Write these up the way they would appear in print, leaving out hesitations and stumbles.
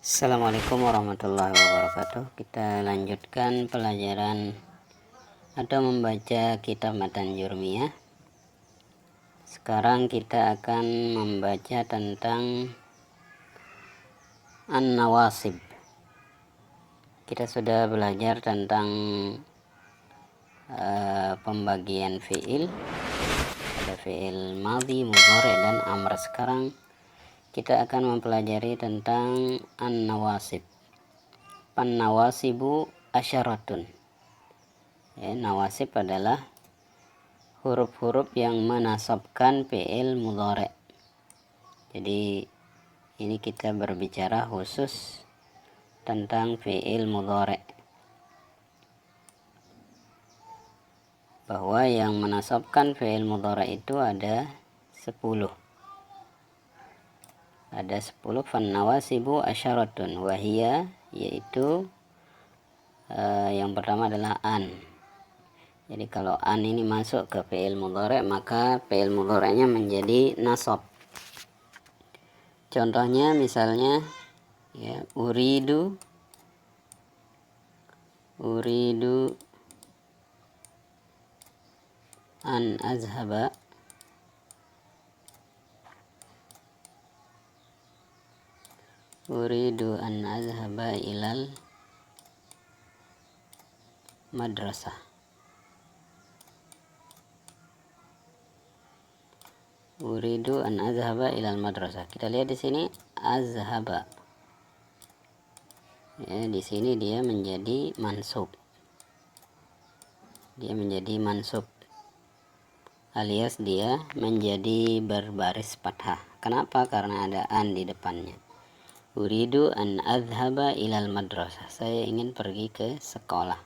Assalamualaikum warahmatullahi wabarakatuh. Kita lanjutkan pelajaran atau membaca kitab Matan Jurmiyah. Sekarang kita akan membaca tentang An-Nawasib. Kita sudah belajar tentang pembagian fi'il. Ada fi'il madhi, mudhari, dan amr. Sekarang kita akan mempelajari tentang An-Nawasib. Pan-nawasibu asyaratun. Nawasib adalah huruf-huruf yang menasabkan fi'il mudhari. Jadi ini kita berbicara khusus tentang fi'il mudhari, bahwa yang menasabkan fi'il mudhari itu ada 10. Ada 10 fan-nawasibu asyaratun wahia, yaitu yang pertama adalah an. Jadi kalau an ini masuk ke fi'il mudhari, maka fi'il mudhari'nya menjadi nasab. Contohnya misalnya ya, uridu an azhaba ilal madrasah. Uridu an azhaba ilal madrasah. Kita lihat di sini azhaba. Ya, di sini dia menjadi mansub. Alias dia menjadi berbaris fathah. Kenapa? Karena ada an di depannya. Uridu an azhaba ilal madrasah. Saya ingin pergi ke sekolah.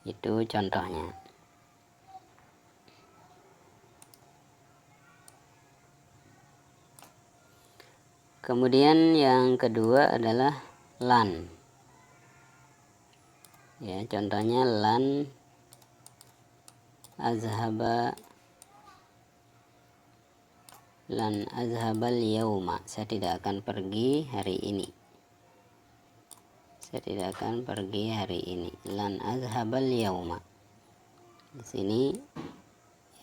Itu contohnya. Kemudian yang kedua adalah lan. Ya, contohnya lan azhabal yauma. Saya tidak akan pergi hari ini. Lan azhabal yauma. Di sini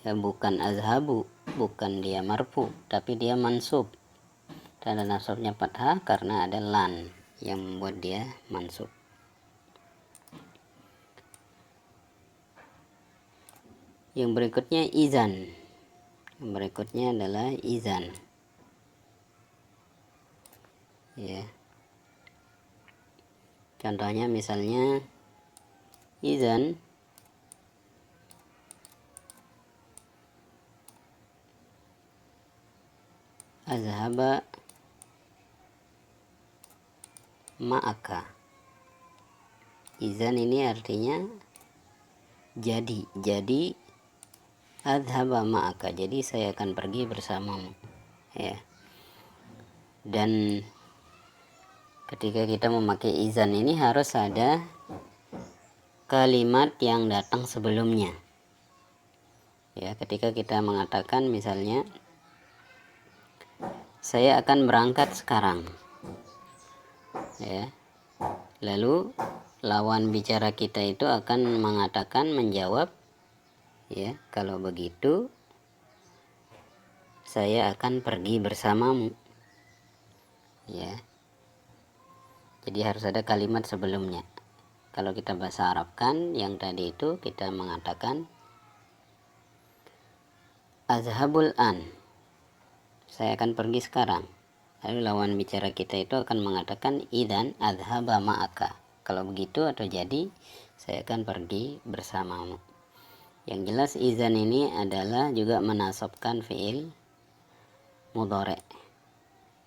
ya bukan azhabu, bukan dia marfu, tapi dia mansub. Tanda nasabnya fathah karena ada lan yang membuat dia mansub. Yang berikutnya izan. Yang berikutnya adalah izan. Ya. Contohnya misalnya izan azhaba ma'aka. Izan ini artinya jadi azhaba ma'aka, jadi saya akan pergi bersamamu. Ya. Dan ketika kita memakai izan ini harus ada kalimat yang datang sebelumnya. Ya, ketika kita mengatakan misalnya saya akan berangkat sekarang. Ya. Lalu lawan bicara kita itu akan menjawab, ya, kalau begitu saya akan pergi bersamamu. Ya. Jadi harus ada kalimat sebelumnya. Kalau kita bahasa Arabkan yang tadi itu kita mengatakan azhabul an. Saya akan pergi sekarang. Lalu lawan bicara kita itu akan mengatakan idzan azhaba ma'aka. Kalau begitu atau jadi saya akan pergi bersamamu. Yang jelas izan ini adalah juga menasabkan fi'il mudhari.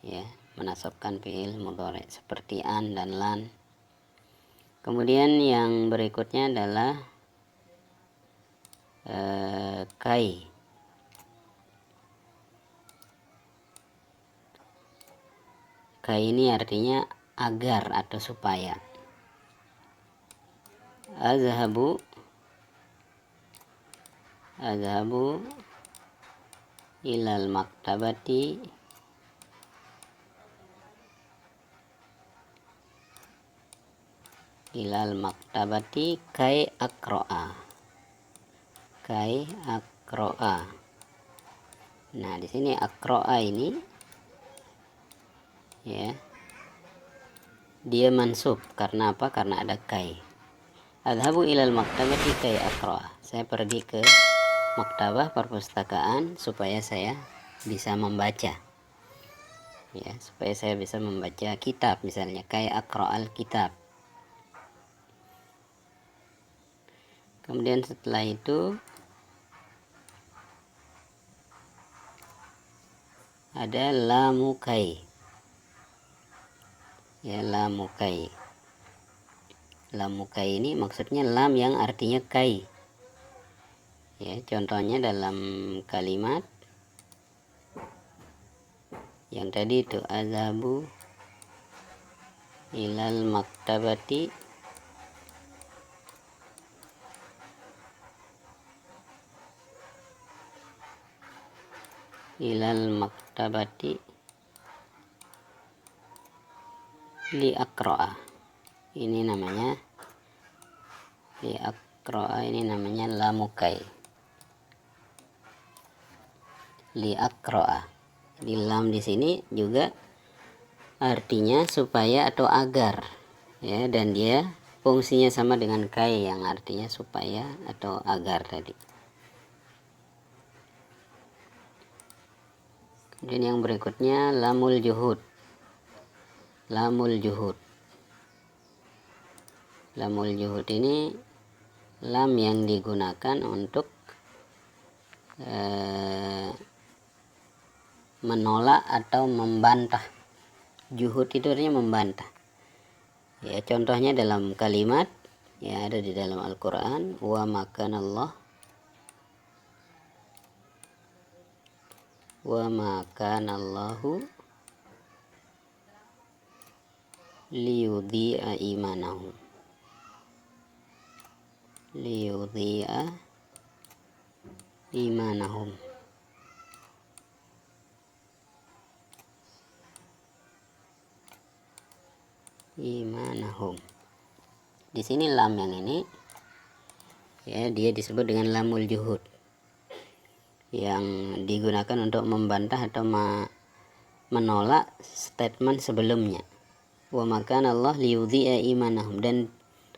Ya, menasabkan fi'il mudhari seperti an dan lan. Kemudian yang berikutnya adalah kai. Kai ini artinya agar atau supaya. Azhabu ilal maktabati ilal maktabati kai akro'a. Kai akro'a. Nah, di sini akro'a ini ya, dia mansub karena apa? Karena ada kai. Adhabu ilal maktabati kai akro'a. Saya pergi ke maktabah perpustakaan supaya saya bisa membaca. Ya, supaya saya bisa membaca kitab, misalnya kai akro'al kitab. Kemudian setelah itu ada lamukai. Ya, lamukai. Lamukai ini maksudnya lam yang artinya kai. Ya, contohnya dalam kalimat yang tadi itu azhabu ilal maktabati li akro'a. Ini namanya li akro'a, ini namanya lamukai. Li akro'a. Di lam di sini juga artinya supaya atau agar, ya, dan dia fungsinya sama dengan kai yang artinya supaya atau agar tadi. Kemudian yang berikutnya lamul juhud. Lamul juhud. Lamul juhud ini lam yang digunakan untuk menolak atau membantah. Juhud itu artinya membantah. Ya, contohnya dalam kalimat yang ada di dalam Al-Quran, wa makanallahu liyudhi'a imanahum. Liyudhi'a imanahum. Imanahum. Di sini lam yang ini ya, dia disebut dengan lamul juhud, yang digunakan untuk membantah atau menolak statement sebelumnya. Wa makana Allah liyudhi'a imanahum, dan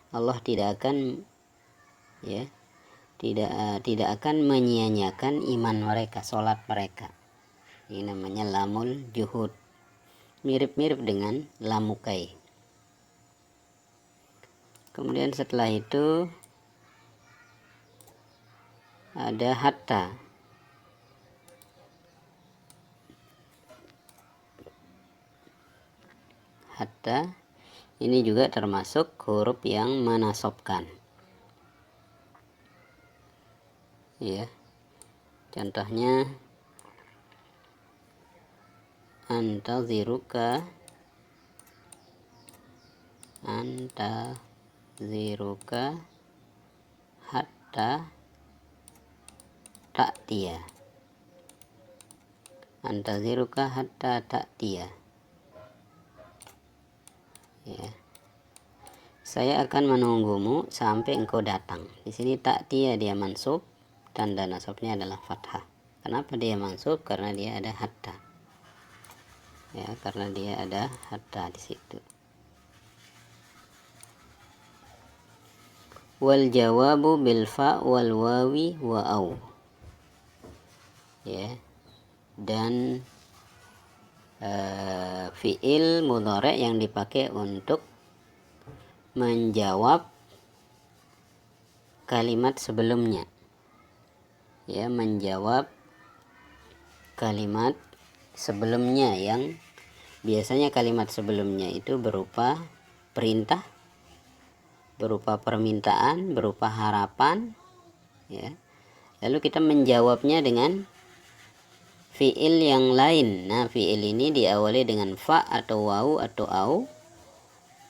Allah tidak akan ya, tidak akan menyia-nyiakan iman mereka, salat mereka. Ini namanya lamul juhud. Mirip-mirip dengan lamukai. Kemudian setelah itu ada hatta. Hatta ini juga termasuk huruf yang menasobkan. Ya. Contohnya antaziruka hatta ta'tiya. Antaziruka hatta ta'tiya. Ya. Saya akan menunggumu sampai engkau datang. Di sini ta'tiya dia mansub, tanda nasabnya adalah fathah. Kenapa dia mansub? Karena dia ada hatta. Ya, karena dia ada hatta di situ. Wal jawabu bil fa wal wawi wa au. Ya. Dan fiil mudhari' yang dipakai untuk menjawab kalimat sebelumnya. Ya, menjawab kalimat sebelumnya yang biasanya kalimat sebelumnya itu berupa perintah, berupa permintaan, berupa harapan, ya. Lalu kita menjawabnya dengan fiil yang lain. Nah, fiil ini diawali dengan fa atau wawu atau au,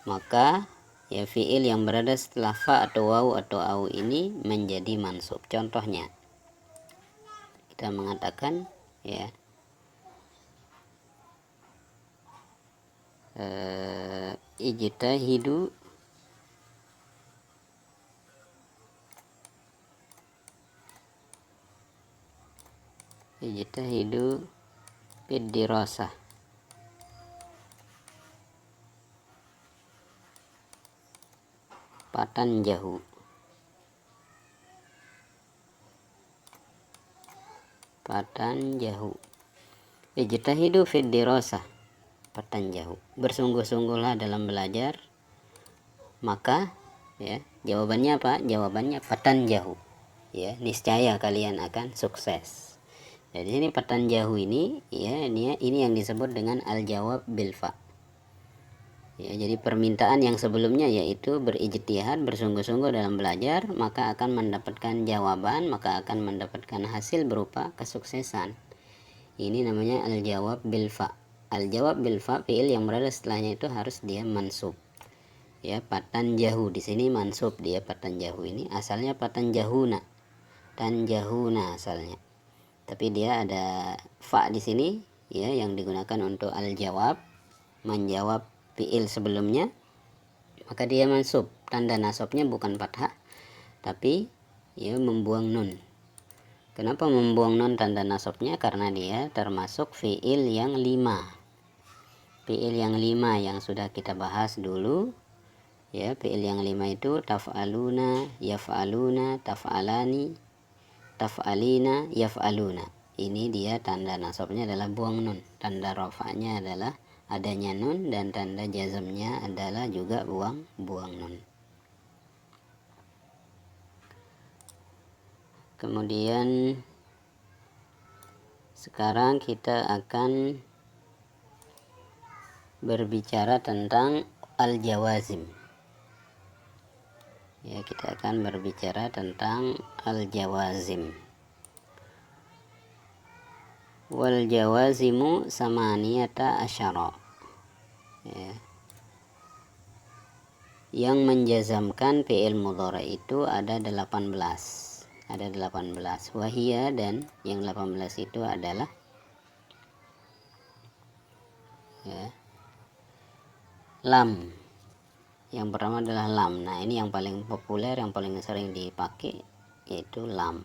maka ya fiil yang berada setelah fa atau wawu atau au ini menjadi mansub. Contohnya kita mengatakan ya ijtahidu ijtahidu fid dirasah. Patanjahu. Patanjahu. Ijtahidu fid dirasah. Patanjahu. Bersungguh-sungguhlah dalam belajar. Maka ya, jawabannya apa? Jawabannya patanjahu. Ya, niscaya kalian akan sukses. Jadi sini patanjahu ini ya, ini yang disebut dengan al-jawab bil fa. Ya, jadi permintaan yang sebelumnya yaitu berijtihad, bersungguh-sungguh dalam belajar, maka akan mendapatkan jawaban, maka akan mendapatkan hasil berupa kesuksesan. Ini namanya al-jawab bil fa. Al-jawab bil fa, fi'il yang berada setelahnya itu harus dia mansub. Ya, patanjahu di sini mansub dia. Patanjahu ini asalnya patanjahuna. Tanjahuna asalnya. Tapi dia ada fa di sini ya, yang digunakan untuk al-jawab, menjawab fi'il sebelumnya, maka dia mansub. Tanda nasabnya bukan fathah, tapi ya membuang nun. Kenapa membuang nun tanda nasabnya? Karena dia termasuk fi'il yang 5. Fi'il yang 5 yang sudah kita bahas dulu. Ya, fi'il yang 5 itu taf'aluna, yaf'aluna, taf'alani, taf'alina, yaf'aluna. Ini dia tanda nasabnya adalah buang nun. Tanda rafa'nya adalah adanya nun, dan tanda jazmnya adalah juga buang nun. Kemudian sekarang kita akan berbicara tentang al-jawazim. Ya, kita akan berbicara tentang al-jawazim. Wal jawazimu samaniyata asyara. Ya. Yang menjazamkan fi'il mudhari itu ada 18. Ada 18. Wahia, dan yang 18 itu adalah ya, lam. Yang pertama adalah lam. Nah, ini yang paling populer, yang paling sering dipakai, yaitu lam.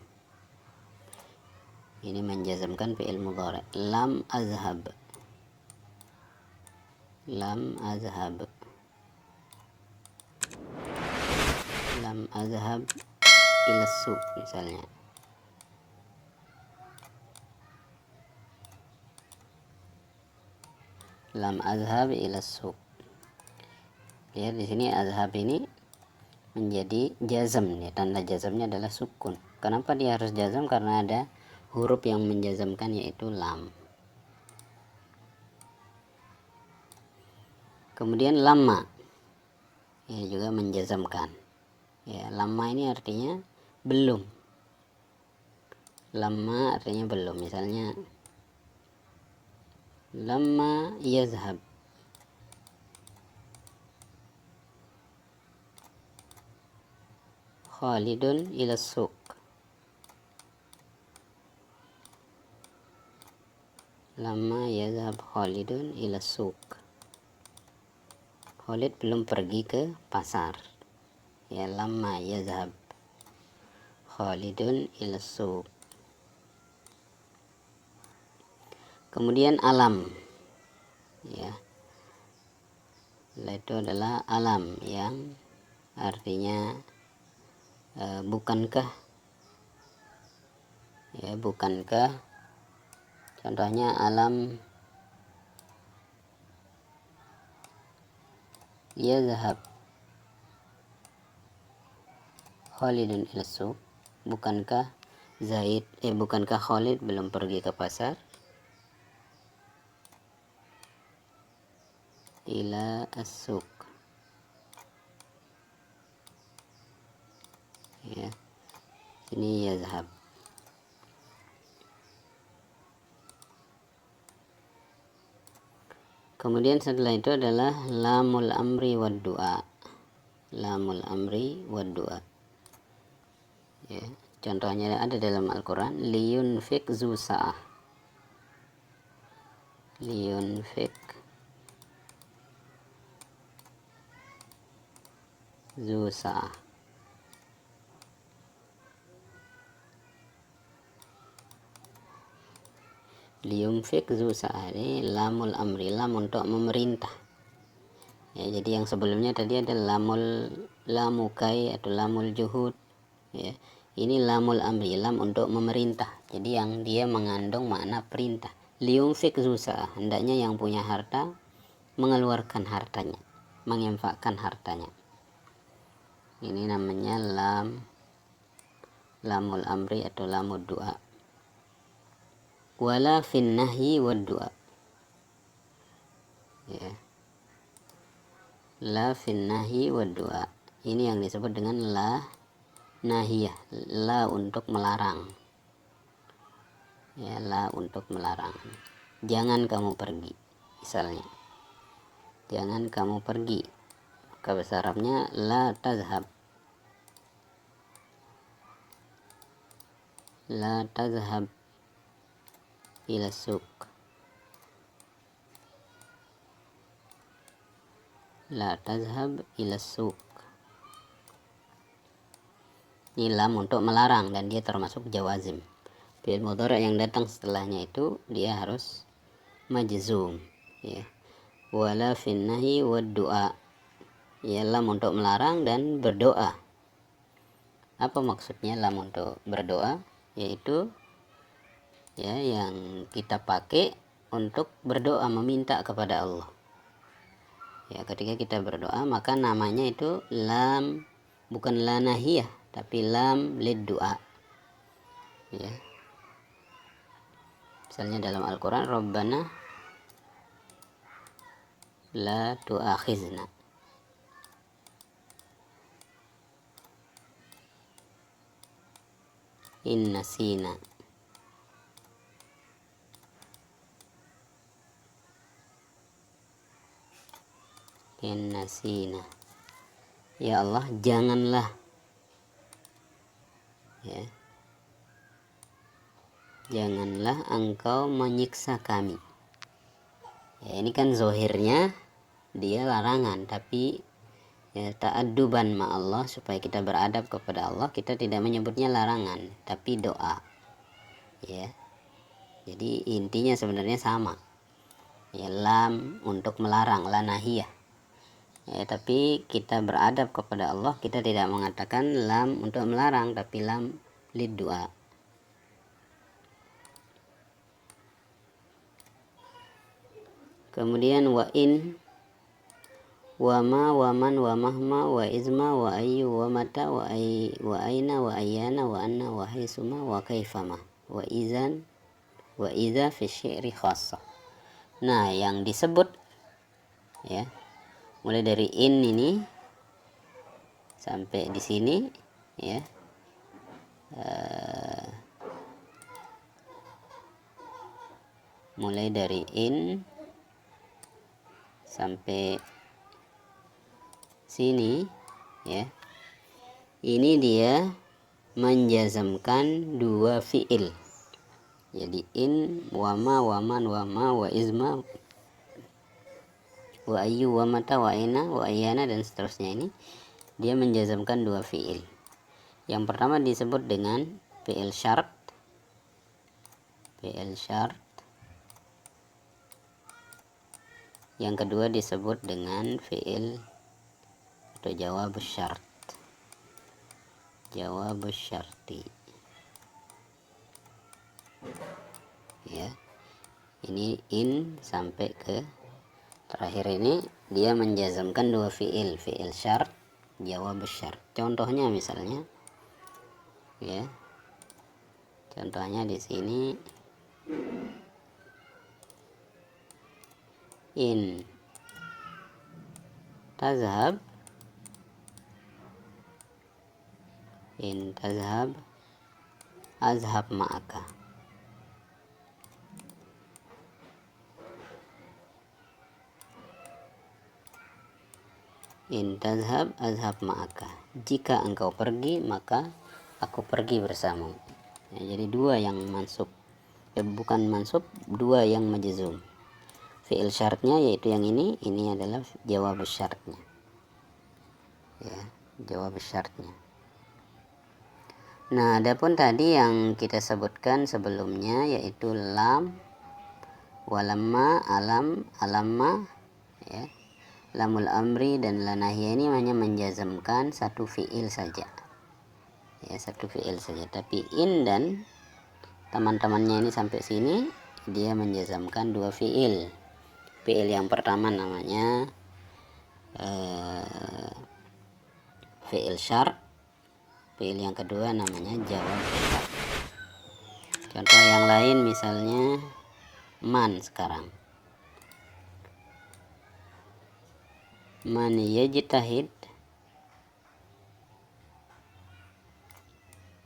Ini menjazamkan fi'il mudhari. Lam azhab. Lam azhab. Lam azhab ila suq misalnya. Lam azhab ila suq. Lihat di sini azhab ini menjadi jazam ya, tanda jazamnya adalah sukun. Kenapa dia harus jazam? Karena ada huruf yang menjazamkan, yaitu lam. Kemudian lama ya, juga menjazamkan. Ya, lama ini artinya belum. Lama artinya belum. Misalnya lama yazhab. Khalidun ila suq. Lama yazhab Khalidun ila suq. Khalid belum pergi ke pasar. Ya, lama yazhab Khalidun ila suq. Kemudian alam. Ya. Itu adalah alam yang artinya bukankah. Ya, bukankah. Contohnya alam yazhab Khalidun ila suq. Bukankah bukankah Khalid belum pergi ke pasar? Ila as-suq. Ya. Ini yazhab. Kemudian setelah itu adalah lamul amri wad du'a. Lamul amri wad du'a. Ya, contohnya ada dalam Al-Qur'an, liyunfik zu sa'ah. Liyunfik zu sa'ah. Liyunfik zu sa'ah, ini lamul amri, lam untuk memerintah ya. Jadi yang sebelumnya tadi ada lamukai atau lamul juhud ya. Ini lamul amri, lam untuk memerintah, jadi yang dia mengandung makna perintah. Liyunfik zu sa'ah, hendaknya yang punya harta mengeluarkan hartanya, menginfakkan hartanya. Ini namanya lamul amri atau lamul doa. Wala fin nahyi wad doa ya. La fin nahyi wad doa, ini yang disebut dengan la nahiyah, la untuk melarang ya, la untuk melarang. Jangan kamu pergi, misalnya jangan kamu pergi, maka bahasa Arabnya la tazhab, la tazhab ila suq, la tazhab ila suq. Ini lam untuk melarang dan dia termasuk jawazim. Fi'il mudhari' yang datang setelahnya itu dia harus majzum ya. Wala fin nahyi wad du'a, ya lam untuk melarang dan berdoa. Apa maksudnya lam untuk berdoa? Yaitu ya yang kita pakai untuk berdoa, meminta kepada Allah ya. Ketika kita berdoa maka namanya itu lam, bukan la nahiyah tapi lam lid doa ya. Misalnya dalam Al-Quran, Rabbana la tu'akhizna, in nasina, in nasina, ya Allah janganlah ya, janganlah engkau menyiksa kami ya. Ini kan zohirnya dia larangan, tapi ya ta'adduban ma Allah, supaya kita beradab kepada Allah, kita tidak menyebutnya larangan tapi doa ya. Jadi intinya sebenarnya sama ya, lam untuk melarang, la nahiyah ya, tapi kita beradab kepada Allah, kita tidak mengatakan lam untuk melarang tapi lam lid doa. Kemudian wa in, wa ma, wa man, wa mahma, wa izma, wa ayyu, wa mata, wa aina, wa ayyana, wa anna, wa haisuma, wa kaifama, wa izan, wa iza fi syi'ri khassa. Nah yang disebut ya, mulai dari in ini sampai di sini ya, mulai dari in sampai sini ya, ini dia menjazamkan dua fiil. Jadi in, wa ma, wa man, wa ma, wa izma, wa ayyu, wa mata, wa aina, wa ayyana, dan seterusnya. Ini dia menjazamkan dua fiil. Yang pertama disebut dengan fiil syarat, fiil syarat. Yang kedua disebut dengan fiil atau jawab syarat, jawab syarti ya. Ini in sampai ke terakhir ini dia menjazamkan dua fiil, fiil syarat, jawab syarat. Contohnya misalnya ya, contohnya di sini in tazhab, in tazhab azhab ma'aka. In tazhab azhab ma'aka, jika engkau pergi maka aku pergi bersamamu ya. Jadi dua yang mansub ya, bukan mansub, dua yang majzum. Fi'il syaratnya yaitu yang ini adalah jawab syaratnya ya, jawab syaratnya. Nah adapun tadi yang kita sebutkan sebelumnya yaitu lam walamma, alam, alamma, ya. Lamul amri dan la nahiyah ini hanya menjazmkan satu fiil saja, ya, satu fiil saja. Tapi in dan teman-temannya ini sampai sini dia menjazmkan dua fiil. Fiil yang pertama namanya fiil syart, fiil yang kedua namanya jawab syart. Contoh yang lain misalnya man. Sekarang man yajtahid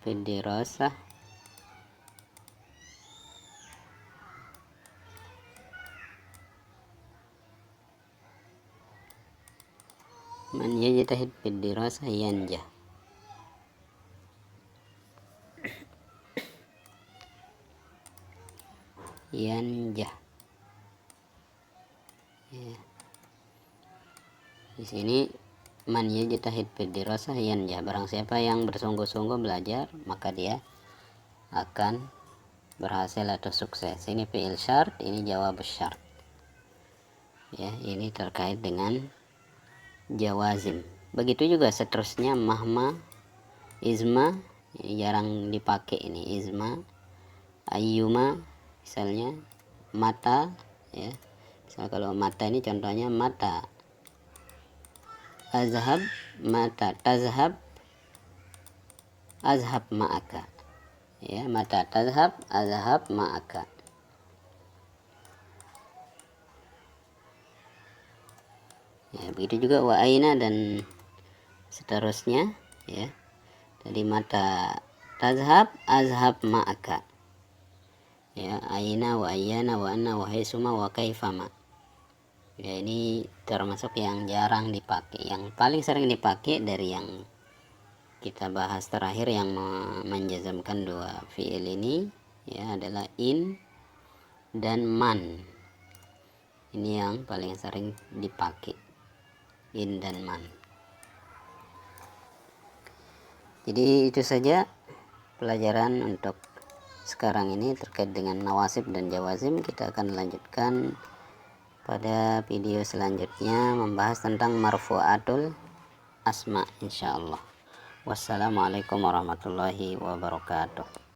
fi dirasah man yajtahid fi dirasah yanjah. Yanjah, ya. Di sini man yajtahid fi dirasah yanjah, barang siapa yang bersungguh-sungguh belajar maka dia akan berhasil atau sukses. Ini fi'il syart, ini jawab syart, ya. Ini terkait dengan jawazim. Begitu juga seterusnya mahma, izma, ini jarang dipakai ini izma, ayyuma misalnya, mata, ya. Misal kalau mata ini contohnya mata, azhab, mata tazhab, azhab ma'aka, ya. Mata tazhab, azhab ma'aka. Ya, begitu juga wa aina dan seterusnya, ya. Tadi mata tazhab, azhab ma'aka, ya. Aina wa ayyana wa anna wa haitsuma wa kaifama, ya. Ini termasuk yang jarang dipakai. Yang paling sering dipakai dari yang kita bahas terakhir yang menjazmkan dua fiil ini, ya, adalah in dan man. Ini yang paling sering dipakai, in dan man. Jadi itu saja pelajaran untuk sekarang ini terkait dengan nawasib dan jawazim. Kita akan lanjutkan pada video selanjutnya membahas tentang marfu'atul asma insyaallah. Wassalamualaikum warahmatullahi wabarakatuh.